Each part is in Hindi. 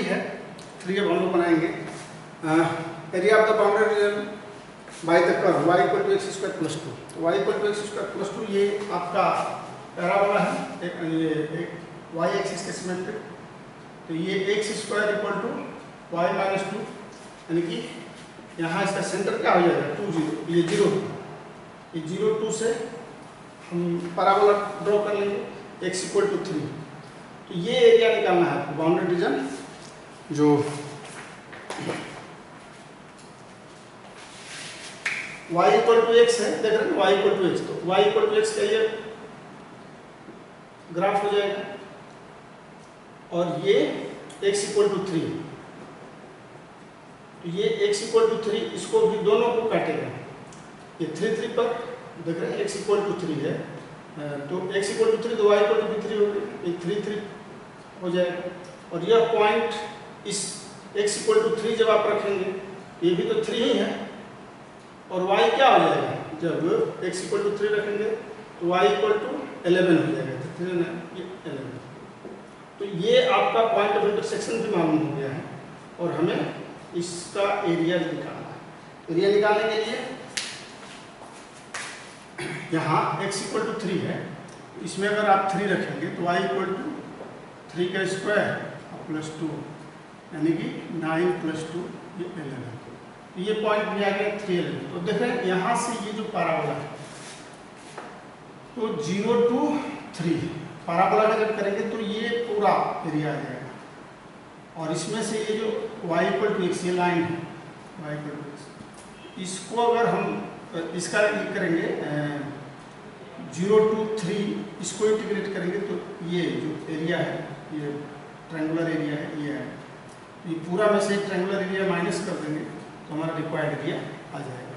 है, 3 अब हम लोग बनाएंगे। Area of the boundary region by the curve y equal to x square plus 2। तो y equal to x square plus 2 ये आपका पैराबोला है, एक y एक्सिस के सिमेट्रिक। तो ये x square equal to y minus 2, यानी कि यहाँ इसका सेंटर क्या हो जाएगा 2 0, ये 0 ये 0 2 से हम पैराबोला ड्रॉ कर लेंगे x इक्वल टू 3। तो ये एरिया निकालना है आपको बाउंड्री रीजन जो y इक्वल टू एक्स है, देख रहे हैं y इक्वल टू एक्स। तो y इक्वल टू एक्स का ये ग्राफ हो जाएगा और ये x इक्वल टू 3। तो ये x इक्वल टू 3, इसको भी दोनों को काटेगा। ये 3 3 पर देख रहे हैं x इक्वल टू 3 है, तो x इक्वल टू 3 तो y इक्वल टू 3 हो गया, ये 3 3 हो जाएगा। और यह पॉइंट इस x इक्वल टू 3 जब आप रखेंगे, ये भी तो 3 ही है, और y क्या हो जाएगा जब x इक्वल टू 3 रखेंगे तो y इक्वल टू 11 हो जाएगा। तो 3 ये 11। तो ये आपका पॉइंट ऑफ इंटरसेक्शन भी मालूम हो गया है और हमें इसका एरिया निकालना है। एरिया निकालने के लिए यहाँ x इक्वल टू 3 है, इसमें अगर आप 3 रखेंगे तो y इक्वल टू 3 का स्क्वायर प्लस 2, यानी कि 9 प्लस 2 ये 11। तो ये पॉइंट भी आ गया 3 11। तो देखें यहाँ से ये जो पैराबोला है तो 0 to 3 पैराबोला का जब करेंगे तो ये पूरा एरिया आ जाएगा, और इसमें से ये जो y इक्वल टू एक्स ये लाइन है y इक्वल टू एक्स, इसको अगर हम इसका ये करेंगे 0 to 3 इसको इंटीग्रेट करेंगे तो ये जो एरिया है ये ट्रायंगुलर एरिया है, ये है। ये पूरा में से ट्रायंगुलर एरिया माइनस कर देंगे तो हमारा रिक्वायर्ड एरिया आ जाएगा।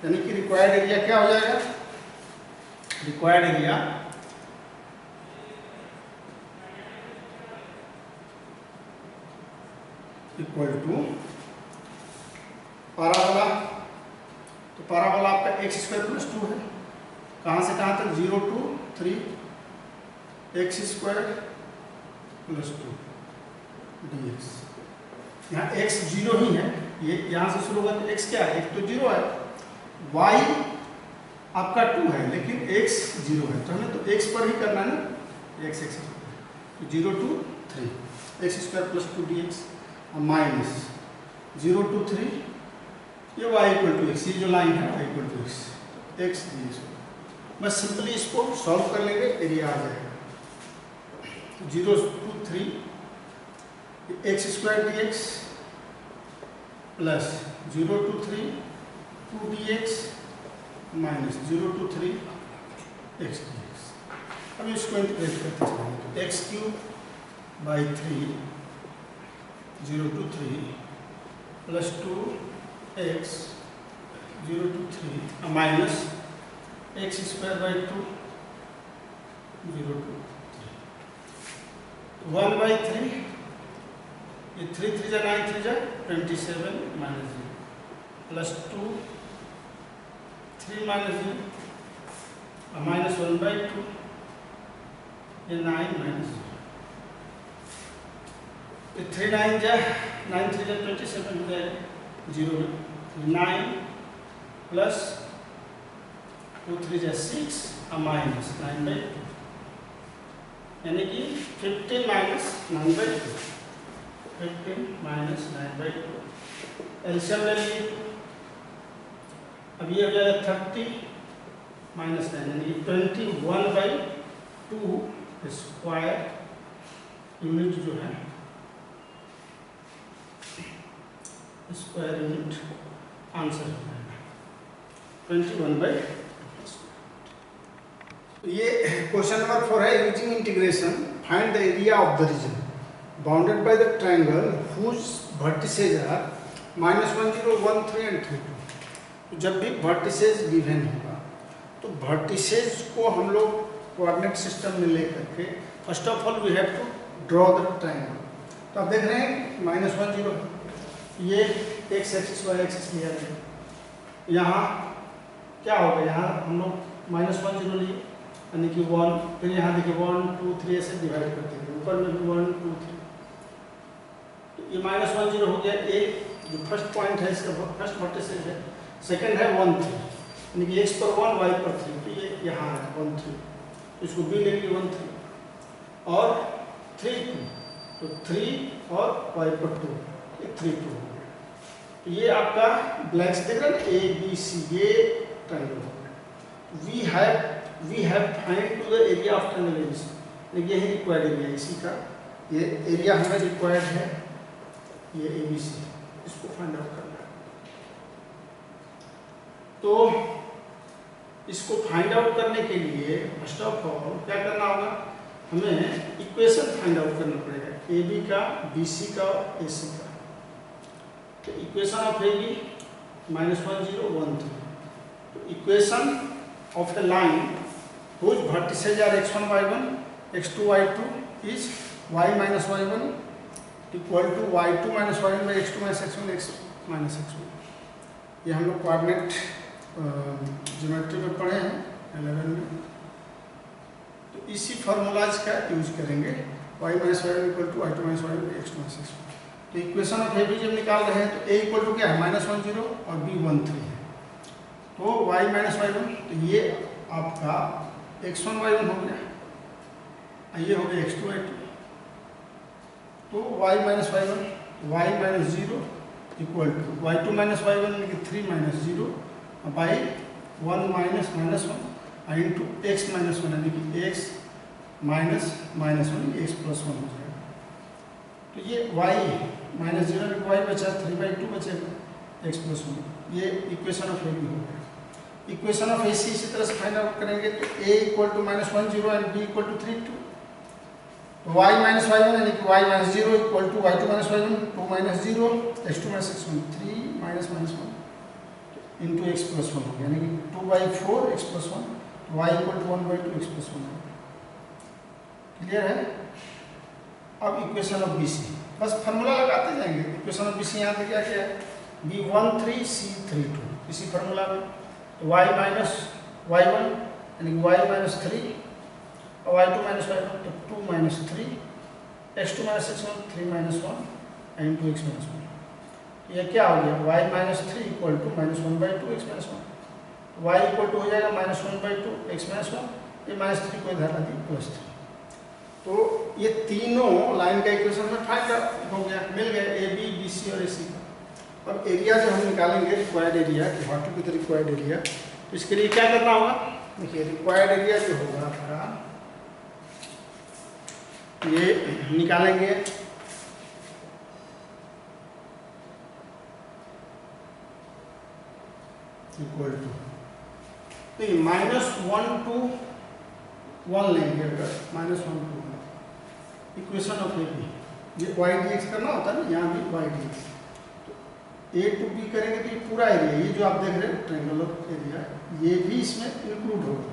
यानी कि रिक्वायर्ड एरिया क्या हो जाएगा, required area equal to parabola. तो पैराबोला आपका एक्स स्क्वायर प्लस 2 है, कहाँ से कहाँ तक 0 to 3 x square plus 2 dx। यहाँ x 0 ही है, ये यहाँ से शुरू होगा तो x क्या है, एक तो 0 है, y आपका 2 है लेकिन x 0 है, तो हमें तो x पर ही करना है ना, x 0 to 3 x square plus 2 dx minus 0 to 3 ये y इक्वल टू एक्स, ये जो लाइन है y equal to x dx। बस सिंपली इसको सॉल्व कर लेंगे, एरिया आ जाएगा 0 to 3 x square dx plus 0 to 3 2 dx minus 0 to 3 x dx। अब इसको इंटीग्रेट करते चलेंगे, x cube by 3 0 to 3 plus 2 x 0 to 3 minus x square by 2 0 to 3 1 by 3, ये 3 3 जा 9 3 जा 27 minus 0 plus 2 3 minus 0 minus 1 by 2, ये 9 माइनस 0, 3 9 जा 9 3 जा 27 हो जाएगा 0 में 9 प्लस 2 3 जा 6 माइनस 9 बाई 2, यानी कि 15 minus 9 by 2, 15 minus 9 by 2। LCM ले लीजिए, अब ये हो जाएगा 30 माइनस 9, यानी 21 बाई 2 स्क्वायर यूनिट जो है स्क्वायर यूनिट आंसर हो जाएगा 21 बाई 2। ये क्वेश्चन नंबर 4 है, using integration find the area of the region bounded by the triangle whose vertices are -1 0 1 3 and 3 2। जब भी वर्टिसेज गिवन होगा तो वर्टिसेज को हम लोग कोऑर्डिनेट सिस्टम में लेकर के first of all we have to draw the triangle. तो आप देख रहे हैं -1 0 ये एक्स एक्सिस वाई एक्सिस लिया है, यहाँ क्या होगा, यहाँ हम लोग -1 0 लिए यानी कि 1, फिर यहाँ देखिए 1 2 3 ऐसे डिवाइड करते हैं, ऊपर में भी 1 2 3 ये -1 0 हो गया। ए जो फर्स्ट पॉइंट है इसका फर्स्ट वर्टिसेस है, सेकंड है 1 3, यानी कि x पर 1 y पर 3, तो ये यहाँ है 1 3, तो इसको b लेंगे 1 3 और 3 2, तो 3 और y पर 2, ये 3 2 हो गया। तो ये आपका ब्लैंक्स दिख रहा है ए बी सी, ये ट्रायंगल हो गया। We have find to the area of triangle ABC, देखिए यही रिक्वायर्ड एरिया इसी का, ये एरिया हमें रिक्वायर्ड है, ये एबीसी, इसको फाइंड आउट करना है। तो इसको फाइंड आउट करने के लिए फर्स्ट ऑफ ऑल क्या करना होगा, हमें इक्वेशन फाइंड आउट करना पड़ेगा ए बी का, बी सी का और ए सी का। तो इक्वेशन ऑफ ए बी -1 0 1 3, तो equation of A line whose vertices are x1 y1 x2 y2 is y minus y1 equal to y2 minus y1 by x2 minus x1 x minus x1। ये हम लोग कोऑर्डिनेट ज्योमेट्री में पढ़े हैं 11 में। तो इसी फार्मूलाज का यूज करेंगे, y minus y1 equal to y2 minus y1 by x2 minus x1। तो इक्वेशन ऑफ ए बी जब निकाल रहे हैं तो a इक्वल टू क्या है -1 0 और b 1 3 है, तो y minus y1, तो ये आपका x1 y1 हो गया, ये हो गया x2 y2, तो y minus y1 y minus 0 equal to y2 minus y1 यानी कि 3 minus 0 by 1 minus -1 into x minus 1 यानी कि x minus -1 x plus 1 हो जाएगा। तो ये y minus 0 यानी कि y बचा 3/2 बचेगा x plus 1, ये इक्वेशन ऑफ ए बी हो गया। इक्वेशन ऑफ AC इसी तरह से फाइंड आउट करेंगे, तो a equal to -1 0 and b equal to 3 2, तो y minus y1 यानी कि y minus 0 equal to y2 minus y1 2 minus 0 x2 minus x1 3 minus -1 into x plus 1 हो गया, यानी कि 2/4 x plus 1, तो y equal to 1/2 x plus 1। Clear है? अब इक्वेशन ऑफ BC, बस फार्मूला लगाते जाएंगे। इक्वेशन ऑफ BC यहाँ पे क्या क्या है, b1 3 c 3 2, इसी फार्मूला में तो y minus y1 यानी कि y minus 3 और y2 minus y1 तो 2 minus 3 x2 minus x1 3 minus 1 into x minus 1, ये क्या हो गया y minus 3 equal to -1/2 x minus 1, तो y इक्वल टू हो जाएगा -1/2 x minus 1, ये -3 को इधर ला दी +3। तो ये तीनों लाइन का इक्वेशन में फाइंड हो गया, मिल गया ए बी बी सी और ए सी का। अब एरिया जो हम निकालेंगे required area, what will be the required area, तो इसके लिए क्या करना होगा, देखिए रिक्वायर्ड एरिया जो होगा हमारा, ये निकालेंगे इक्वल टू, देखिए -1 to 1 लेंगे, अगर -1 to 1 equation of A B, ये y dx करना होता है ना, यहाँ भी y dx, A to B करेंगे तो ये पूरा एरिया, ये जो आप देख रहे हैं ट्रायंगुलर एरिया, ये भी इसमें इंक्लूड होगा।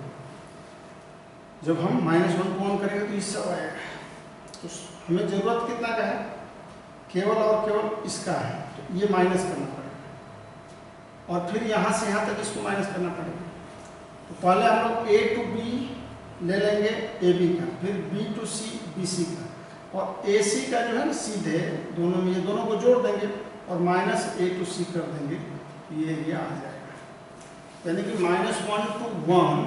जब हम -1 to 1 करेंगे तो इससे आएगा, तो हमें ज़रूरत कितना का है, केवल और केवल इसका है, तो ये माइनस करना पड़ेगा और फिर यहाँ से यहाँ तक इसको माइनस करना पड़ेगा। तो पहले हम लोग A to B ले लेंगे AB का, फिर B to C BC का, और AC का जो है ना सीधे दोनों में, ये दोनों को जोड़ देंगे और -A to C कर देंगे, ये एरिया आ जाएगा। यानी कि -1 to 1,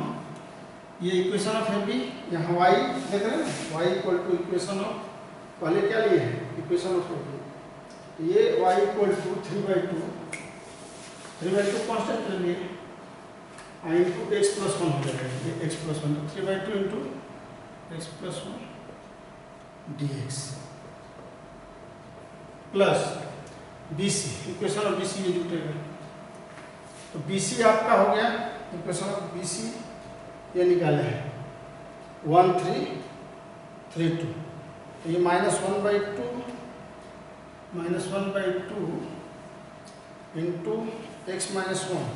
ये इक्वेशन ऑफ ए बी, यहाँ y देख रहे हैं ना, y equal to equation of, पहले क्या लिए हैं इक्वेशन ऑफ ए बी, ये y इक्वल टू 3/2 कॉन्स्टेंट ले लिए, इंटू x plus 1 हो जाएगा, ये x plus 1, तो 3/2 into x plus 1 dx plus BC, equation of BC ये जुटेगा, तो BC आपका हो गया, इक्वेशन ऑफ BC ये निकाले हैं 1 3 3 2, तो ये -1/2 इंटू x minus 1,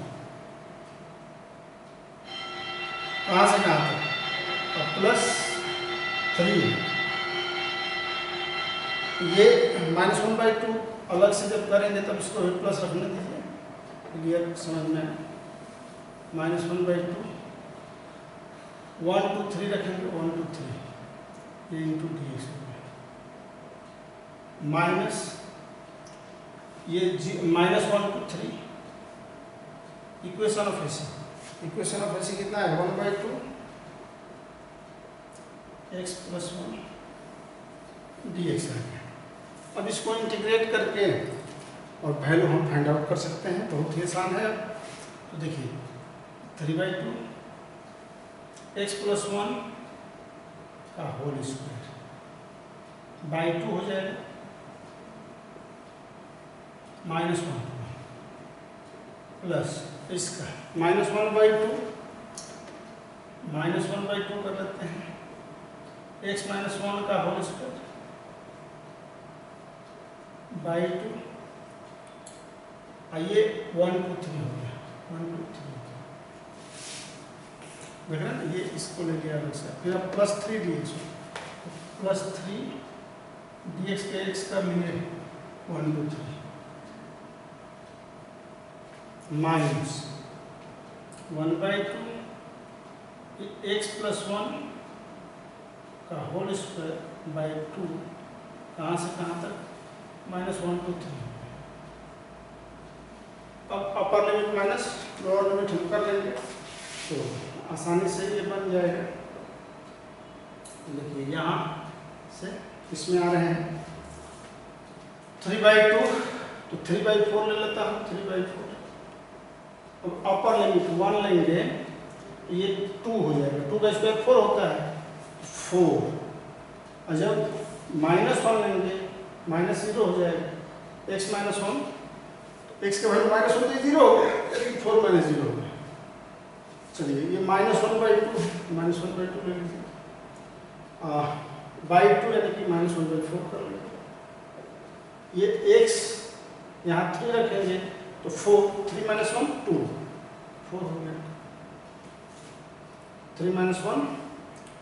कहाँ से कहाँ तक, +3, ये -1/2 अलग से जब करेंगे तब इसको भी प्लस रखने दीजिए, क्लियर समझ में, -1/2 1 2 3 रखेंगे, 1 2 3 ये इंटू dx माइनस ये -1 to 3 equation of AC. Equation of AC कितना है 1/2 x + 1 dx आ गया। अब इसको इंटीग्रेट करके और वैल्यू हम फाइंड आउट कर सकते हैं, बहुत ही आसान है। तो देखिए 3/2 x + 1 का होल स्क्वायर बाई 2 हो जाएगा -1 प्लस इसका -1/2 कर लेते हैं x - 1 का होल स्क्वायर बाई 2। आइए 1 2 3 हो गया 1 2 3 देख रहे हैं, ये इसको ले लिया अलग से। फिर अब +3 dx +3 dx के x का लिए 1 2 3 माइनस 1/2 x + 1 का होल स्क्वायर बाई 2। कहाँ से कहाँ तक -1 2 3। अब upper limit minus lower limit हम कर लेंगे तो आसानी से ये बन जाएगा। देखिए यहाँ से इसमें आ रहे हैं 3/2 तो 3/4 ले लेता हूँ 3/4। अब अपर लिमिट 1 लेंगे ये 2 हो जाएगा, 2 का स्क्वायर 4 होता है 4। और जब -1 लेंगे -0 हो जाएगा x - 1 x का वैल्यू -1 तो 0 हो गया, 4 - 0 हो गया। चलिए ये -1/2 ले लीजिए बाई 2 यानी कि -1/4 कर लेंगे। ये x यहाँ 3 रखेंगे तो 4 3 - 1 2 4 हो गया 3 - 1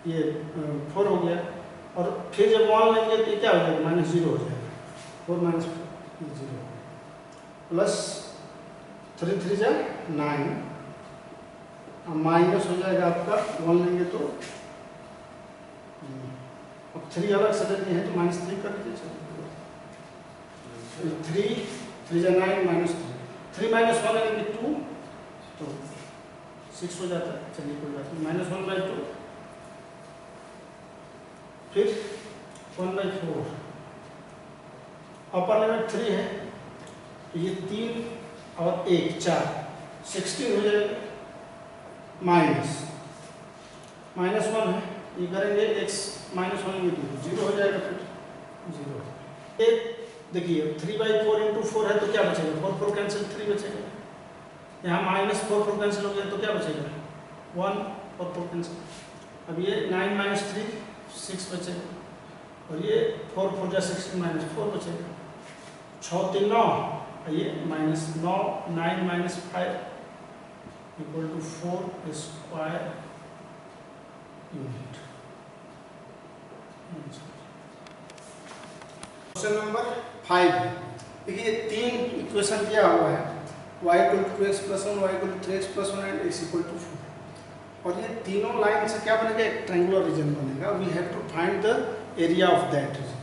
ये 4 हो गया। और फिर जब 1 लेंगे तो क्या हो जाएगा -0 हो जाएगा 4 - 4 0 प्लस 3 3 जा 9 माइनस हो जाएगा आपका 1 लेंगे तो अब 3 अलग से लेते हैं तो -3 कर दीजिए। 3 3 जा 9 -3 3 - 1 लेंगे 2 तो 6 हो जाता है। चलिए कोई बात नहीं -1/2 फिर 1/4 अपर लिमिट 3 है तो ये 3 और 1 4 16 हो जाएगा माइनस -1 है ये करेंगे x - 1 लेंगे तो 0 हो जाएगा फिर 0। एक देखिए 3/4 × 4 है तो क्या बचेगा 4 4 कैंसिल 3 बचेगा। यहाँ -4 4 कैंसिल हो गया तो क्या बचेगा 1 और 4 कैंसिल। अब ये 9 - 3 6 बचेगा और ये 4 4 जा 16 -4 बचेगा 6 3 9 ये -9 9 - 5 = 4 स्क्वायर यूनिट। क्वेश्चन नंबर 5 देखिए 3 इक्वेशन दिया हुआ है y = 2x + 1 y = 3x + 1 and x = 4। और ये तीनों लाइन से क्या बनेगा एक ट्रायंगुलर रीजन बनेगा। We have to find the area of that region.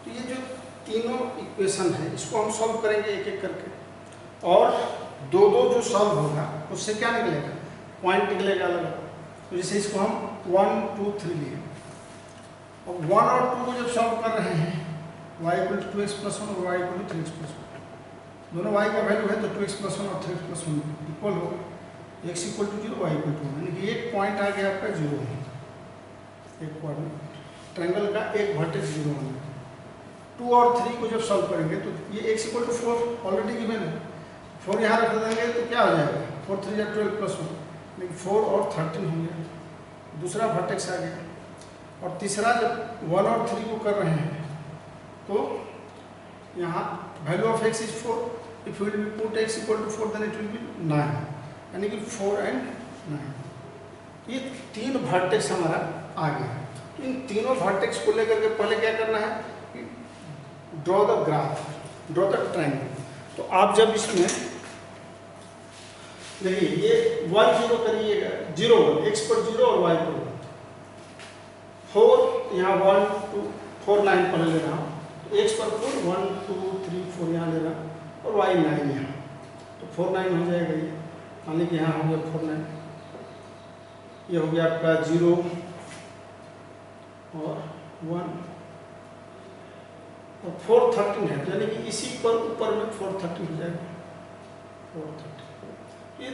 तो ये जो तीनों इक्वेशन है इसको हम सॉल्व करेंगे एक एक करके और दो दो जो सॉल्व होगा उससे क्या निकलेगा पॉइंट निकलेगा अलग। तो जैसे इसको हम 1 2 3 लिए और 1 और 2 को जब सॉल्व कर रहे हैं y = 2x + 1 और y = 3x + 1 दोनों y का वैल्यू है तो 2x + 1 और 3x + 1 इक्वल होगा x = 0 y = 1 यानी कि एक पॉइंट आ गया आपका 0 है। एक पॉइंट ट्रायंगल का एक वर्टेक्स 0 होगा। 2 और 3 को जब सॉल्व करेंगे तो ये x = 4 ऑलरेडी गिवन है 4 यहाँ रख देंगे तो क्या हो जाएगा 4 3 या 12 + 1 लेकिन 4 और 13 होंगे दूसरा वर्टेक्स आ गया। और तीसरा जब 1 और 3 को कर रहे हैं तो यहाँ value of x is 4 if you will put x = 4 then it will be 9 यानी कि 4 and 9 ये 3 वर्टेक्स हमारा आ गया। तो इन तीनों वर्टेक्स को लेकर के पहले क्या करना है draw the graph draw the triangle. तो आप जब इसमें देखिए ये 1 0 करिएगा 0 1 x पर 0 और y पर 4 यहाँ 1 2 4 9 पहले ले रहा हूँ x पर 4 1 2 3 4 यहाँ ले रहा हूँ और y 9 यहाँ, तो 4 9 हो जाएगा ये, मानिए कि यहाँ हो गया 4 9, ये हो गया आपका 0 और 1 और 4 13 है, यानी कि इसी पर ऊपर में 4 13 हो जाएगा, 4 13। ये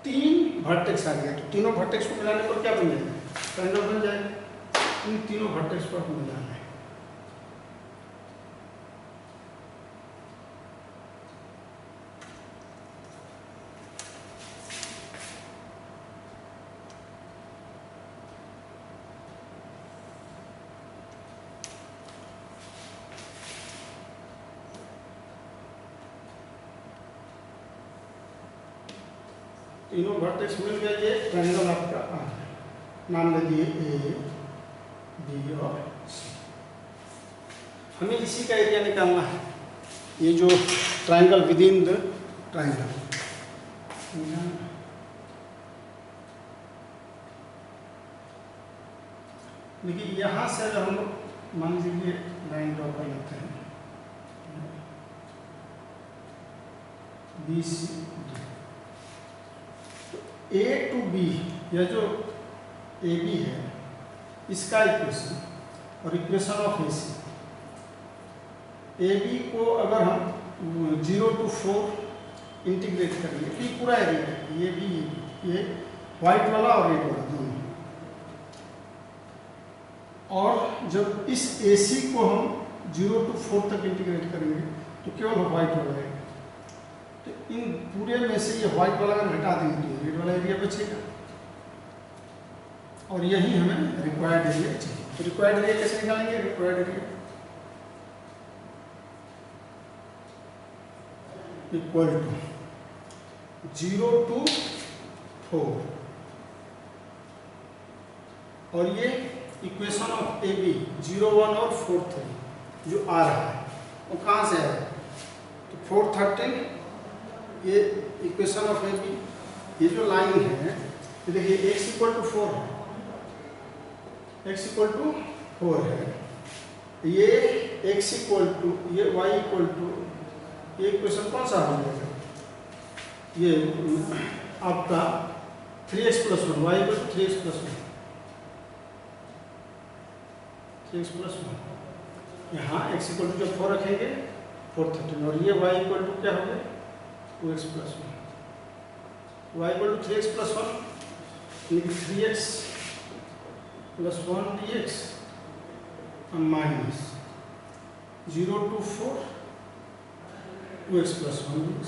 3 वर्टेक्स आ गया, तो तीनों वर्टेक्स को मिलाने पर क्या बन जाएगा, ट्रायंगल बन जाएगा। इन तीनों वर्टेक्स को आपको मिलाना है। तीनों वर्टेक्स मिल गए, ये ट्रायंगल आपका आ गया। नाम दे दिए ए, बी और सी। हमें इसी का एरिया निकालना है, ये जो triangle with in the triangle. देखिए यहाँ से अगर हम मान लीजिए लाइन ड्रॉ कर लेते हैं, B C D, A to B, यह जो ए बी है इसका इक्वेशन और equation of A C, A B को अगर हम 0 to 4 इंटीग्रेट करेंगे तो ये पूरा एरिया है, ये भी ये व्हाइट वाला और रेड वाला दोनों। और जब इस ए सी को हम 0 to 4 तक इंटीग्रेट करेंगे तो केवल व्हाइट वाला रहेगा, तो इन पूरे में से ये व्हाइट वाला अगर घटा देंगे तो रेड वाला एरिया बचेगा, और यही हमें रिक्वायर्ड एरिया चाहिए। तो रिक्वायर्ड एरिया कैसे निकालेंगे, required area equal to 0 to 4, और ये इक्वेशन ऑफ ए बी 0 1 और 4 3 जो आ रहा है वो कहाँ से है, तो 4 13, ये इक्वेशन ऑफ ए बी, ये जो लाइन है ये देखिए x इक्वल टू 4 है, x इक्वल टू 4 है, ये x इक्वल टू, ये y इक्वल टू, ये इक्वेशन कौन सा हो जाएगा, ये आपका 3x plus 1, y equal to 3x plus 1, 3x plus 1, यहाँ x इक्वल टू जब 4 रखेंगे 4 13, और ये y इक्वल टू क्या हो गया 2x plus 1, y equal to 3x plus 1, यानी 3x plus 1 dx minus 0 to 4 2x plus 1 dx।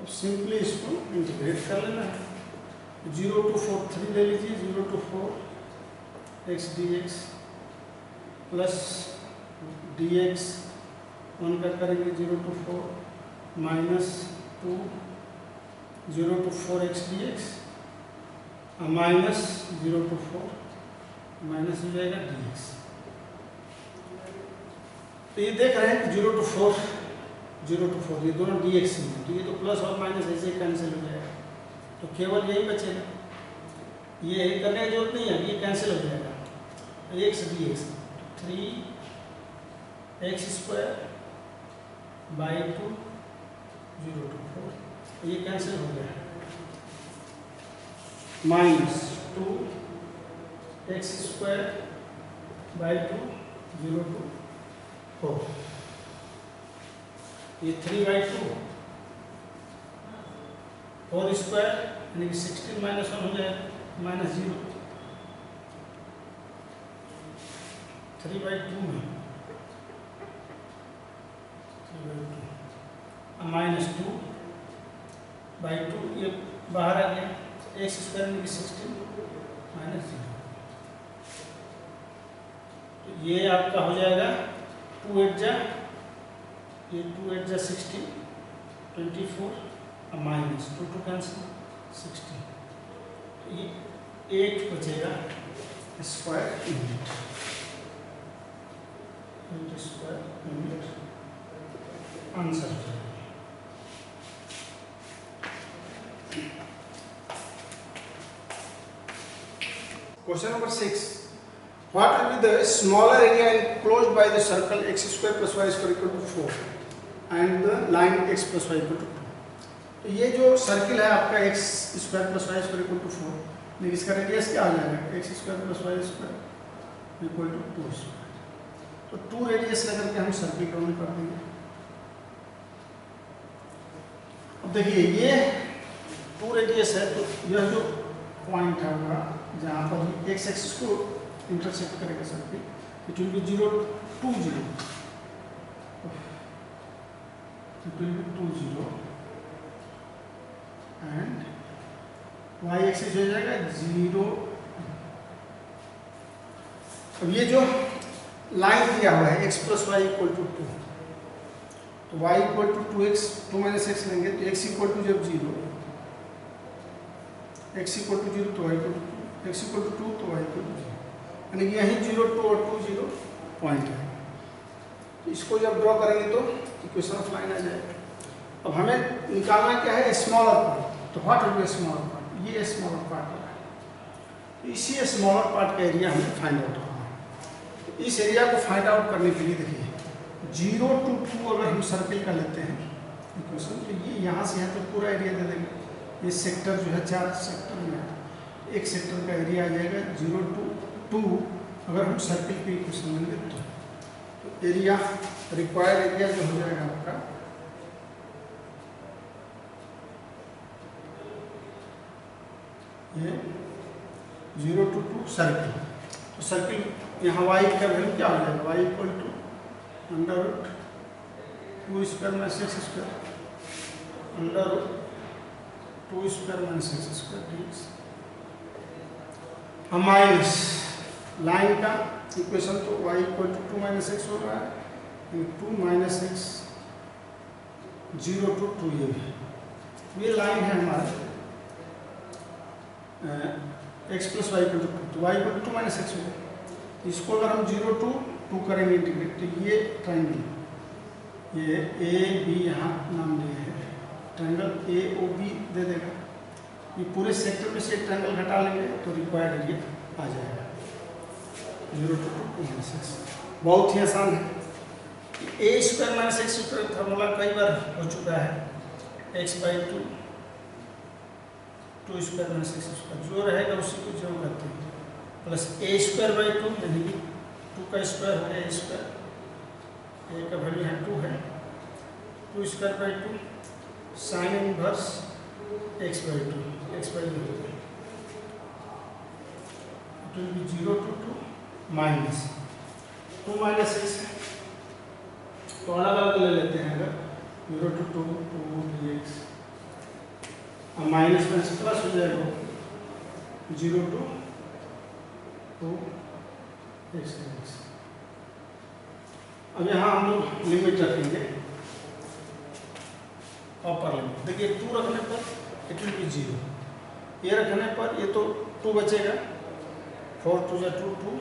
अब सिंपली इसको इंटीग्रेट कर लेना है, 0 to 4 3 ले लीजिए, 0 to 4 x dx plus dx 1 का करेंगे 0 to 4 minus 2 0 to 4 x dx minus 0 to 4 minus हो जाएगा dx। तो ये देख रहे हैं कि 0 to 4 ये दोनों dx हैं, तो ये तो प्लस और माइनस ऐसे कैंसिल हो जाएगा, तो केवल यही बचेगा, ये करने की जरूरत नहीं है, ये कैंसिल हो जाएगा, x dx 3x square by 2 0 to 4, ये कैंसिल हो गया, minus 2x square by 2 0 to 4, ये 3/2 4 स्क्वायर यानी कि 16 माइनस 1 हो जाएगा माइनस 0, 3/2 में 3/2 माइनस 2/2, ये बाहर आ गया, x स्क्वायर यानी कि 16 माइनस 0, तो ये आपका हो जाएगा 2 8 जा, ये 2 8 जा 16 24 माइनस 2 2 कैंसिल 16, तो ये 8 बचेगा square unit, square unit answer हो जाएगा। Question number 6, What will be the smaller area enclosed by the circle x square plus y square equal to 4 and the line x plus y equal to 2. तो ये जो सर्किल है आपका x square plus y square equal to 4, लेकिन इसका रेडियस क्या आ जाएगा x square plus y square equal to 2 square. तो 2 रेडियस लेकर के हम सर्किल ड्रॉ कर देंगे. अब देखिए ये 2 रेडियस है, तो यह जो पॉइंट है हमारा जहाँ पर x एक्सिस को इंटरसेक्ट करेगा circle, it will B 0 2 0, it will B 2 0 and y axis हो जाएगा 0. अब ये जो लाइन दिया हुआ है x plus y equal to 2, तो y equal to 2x 2 minus x लेंगे तो x इक्वल टू जब 0, x इक्वल टू 0 तो y equal to 2, x equal to 2 तो y इक्वल टू 0, यानी कि यहीं 0 2 और 2 0 पॉइंट है. तो इसको जब ड्रॉ करेंगे तो इक्वेशन ऑफ लाइन आ जाएगा. अब हमें निकालना क्या है, स्मॉलर पार्ट. तो what will be smaller part, ये स्मॉलर पार्ट है. इसी स्मॉलर पार्ट का एरिया हमें फाइंड आउट करना है. तो इस एरिया को फाइंड आउट करने के लिए देखिए 0 to 2 अगर हम सर्किल का लेते हैं इक्वेशन, तो ये यहाँ से यहाँ तक पूरा एरिया दे देंगे. ये सेक्टर जो है 4 सेक्टर में है, एक सेक्टर का एरिया आ जाएगा 0 to 2 अगर हम सर्किल की इक्वेशन लेंगे तो एरिया रिक्वायर्ड एरिया जो हो जाएगा आपका ये 0 to 2 सर्किल. तो सर्किल यहाँ y का वैल्यू क्या हो जाएगा, y equal to under root 2 square minus x square under root 2 square minus x square dx. हम माइनस लाइन का इक्वेशन तो y equal to 2 minus x हो रहा है, 2 माइनस एक्स 0 to 2 ये भी. ये लाइन है हमारा x plus y equal to 2, तो y equal to 2 minus x हो गया. इसको अगर हम 0 to 2 करेंगे इंटीग्रेट, तो ये ट्राइंगल ये ए बी यहाँ नाम लिए है, ट्राइंगल ए ओ बी दे देगा. ये पूरे सेक्टर में से एक ट्राइंगल घटा लेंगे तो रिक्वायर्ड एरिया आ जाएगा 0 to 2 माइनस एक्स. बहुत ही आसान है. A square minus x square formula कई बार हो चुका है, x by 2 2 square minus x square जो रहेगा उसी को जो करते हैं प्लस ए स्क्वायर बाई 2 यानी कि 2 का स्क्वायर हो गया a स्क्वायर, ए का वैल्यू है 2 है, 2 square by 2 sine inverse x by 2, x by 2 it will B 0 to 2 minus 2 minus x है, तो अलग अलग ले लेते हैं. अगर 0 to 2 2 dx और माइनस में से प्लस हो जाएगा 0 to 2 x dx. अब यहाँ हम लोग लिमिट रखेंगे अपर लिमिट. देखिए 2 रखने पर इट विल बी 0, ये रखने पर ये तो 2 बचेगा, 4 2 या 2 2,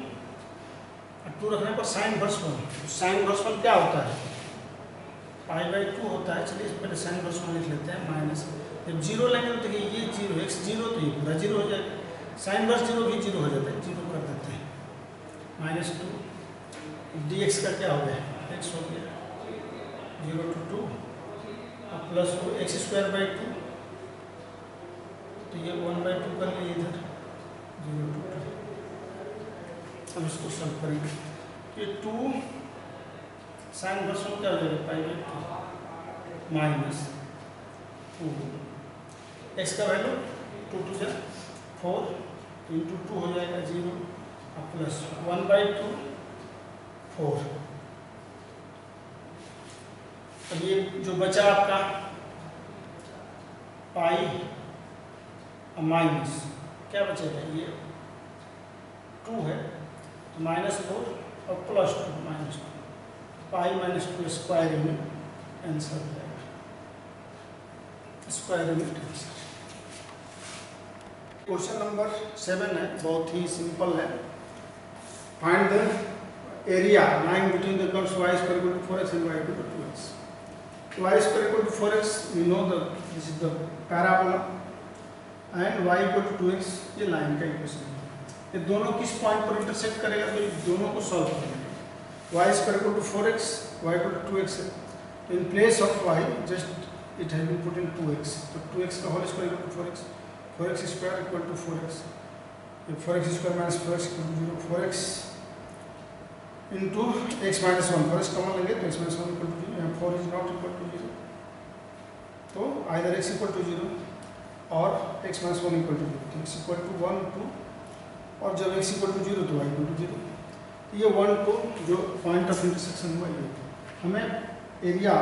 और 2 रखने पर साइन वर्स 1. साइन वर्स 1 क्या होता है, पाई बाई 2 होता है. चलिए इस पर साइन वर्स 1 लिख लेते हैं माइनस. जब 0 लेंगे तो देखिए ये 0 x 0 तो ये पूरा 0 हो जाएगा, साइन वर्स 0 भी 0 हो जाता है, 0 कर देते हैं माइनस 2 dx का क्या हो गया, x हो गया 0 to 2 और प्लस हो एक्स स्क्वायर बाई 2, तो ये 1 बाई 2 कर लिए इधर 0 to 2. अब इसको सॉल्व करेंगे कि 2 साइन वर्स 1 क्या हो जाएगा, पाई बाई 2 माइनस 2 एक्स का वैल्यू 2 2 जा 4 इंटू 2 हो जाएगा 0 और प्लस 1 बाई 2 4. अब ये जो बचा आपका पाई और माइनस क्या बचेगा, ये 2 है तो माइनस 4 और plus 2 minus 2, pi minus 2 square में आंसर हो जाएगा, स्क्वायर में आंसर. क्वेश्चन नंबर 7 है, बहुत ही सिंपल है. Find the area line between the curves y is equal to 4x and y equal to 2x. y is equal to 4x, we know this is the parabola, and y equal to 2x ये लाइन का इक्वेशन है. ये दोनों किस पॉइंट पर इंटरसेक्ट करेगा, तो ये दोनों को सॉल्व करेंगे। Y square equal to 4x, y equal to 2x है, तो in place of y just it has been put in 2x, तो 2x का whole square equal to 4x, 4x square equal to 4x, 4x square minus 4x equal to 0, 4x into x minus 1, 4x common लेंगे तो x माइनस 1 इक्वल टू 0, यहाँ 4 इज नॉट इक्वल टू 0, तो आइदर x इक्वल टू 0 और x माइनस 1 इक्वल टू 0, तो x इक्वल टू 1 2, और जब x इक्वल टू 0 तो y इक्वल टू 0, ये 1 2 जो पॉइंट ऑफ इंटरसेक्शन हुआ ये, हमें एरिया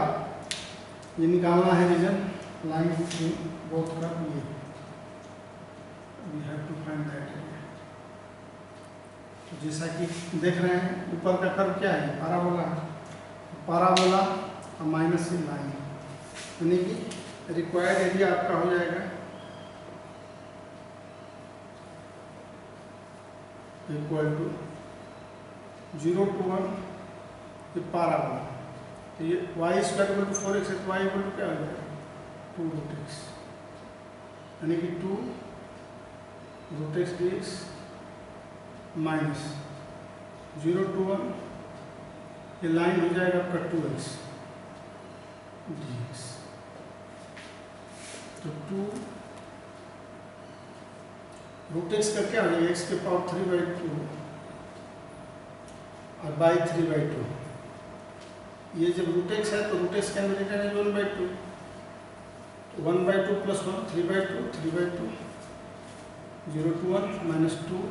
ये निकालना है, रीजन लाइन बोथ तरफ ये, we have to find that area. तो जैसा कि देख रहे हैं ऊपर का कर्व क्या है, पैराबोला है, पैराबोला और माइनस से लाइन, यानी कि रिक्वायर्ड एरिया आपका हो जाएगा इक्वल टू 0 to 1, ये पैराबोला, तो ये Y square equal to 4x है, तो वाई इक्वल टू क्या हो जाएगा 2 रूट x, यानी कि 2 root x dx minus 0 to 1, ये लाइन हो जाएगा आपका 2x dx, तो 2 रूट x का क्या हो जाएगा, x के पावर 3/2 और बाई 3/2, ये जब रूट x है तो root x can be written as 1/2, 1/2 plus 1 3/2, 3/2 0 to 1 minus 2,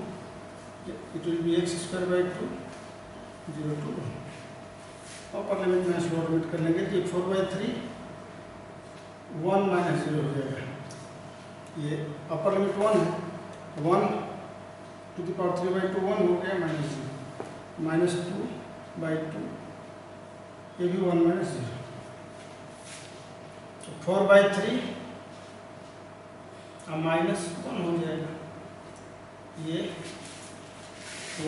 it will be x square by 2 0 to 1, upper limit में लोअर लिमिट कर लेंगे तो 4/3 1 माइनस 0 हो जाएगा, ये अपर लिमिट 1 है, 1 टू द पावर 3/2 1 हो गया माइनस 0, माइनस 2/2, ये भी 1 माइनस 0, तो 4/3 और माइनस 1 हो जाएगा, ये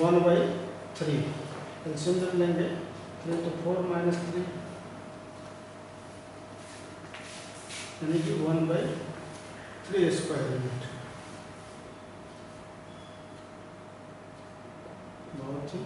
1/3, एलसीएम जब लेंगे तो 4 माइनस 3 यानी कि 1/3 स्क्वायर यूनिट, बहुत ही